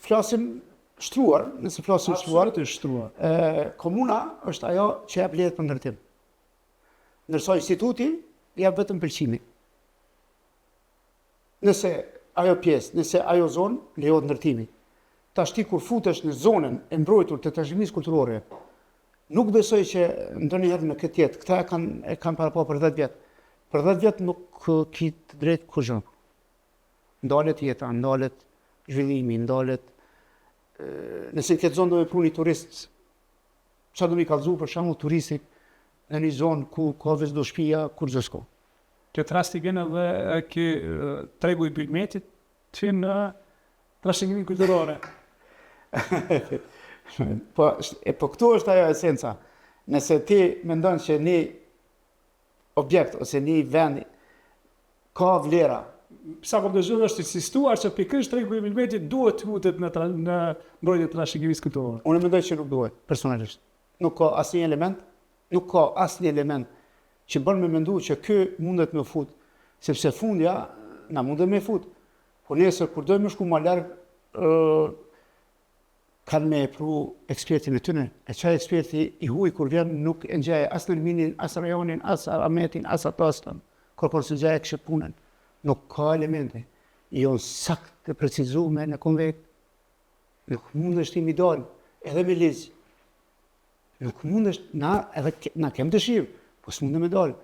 flasim shtruar, nëse flasim shtruar, Absolutisht shtruar. komuna është ajo që jep lejet për ndërtim. Ndërsa instituti jep vetëm pëlqimi. Nëse ajo pjesë, nëse ajo zonë lejohet ndërtimi. Tash ti kur futesh në zonën e mbrojtur të trashëgimisë kulturore, nuk besoj që ndonjëherë në këtë jetë, këta e kanë para për 10 vjet. Për 10 vjet nuk ki të drejtë kurrë. Ndalet jeta, ndalet zhvillimi, ndalet nëse në këtë zonë do me pruni turist, çfarë do mi kallëzu për shembull turistit në një zonë ku ka veç do shtëpia, kur çdo s'ka. Këtë rast i gjenë edhe ky tregu i Bylmetit që në trashëgiminë kulturore. Po këtu është ajo esenca. Nëse ti mendon që një objekt ose një vend ka vlera, Sa kom dëgjuar është insistuar që pikërisht tregu i Bylmetit duhet të futet në mbrojtje të trashëgimisë kulturore. unë mendoj që nuk duhet, personalisht. Nuk ka asnjë element që bën me mendu që ky mundet me fut, sepse fundja na mundet me fut. Po nesër kur dojmë shku më larg, kanë me pru ekspertin e tyre. E çaj eksperti i huaj kur vjen nuk e ngjaj as Nerminin, as Rajonin, as Ahmetin, as Atostën. Kur së gjaj kështë punën. Nuk ka elemente. Jo sakt të precizume në konvekt. Nuk mundesh ti mi dalë, edhe me ligj. Nuk mundesh, na kem dëshirë, po s'mundem me dalë.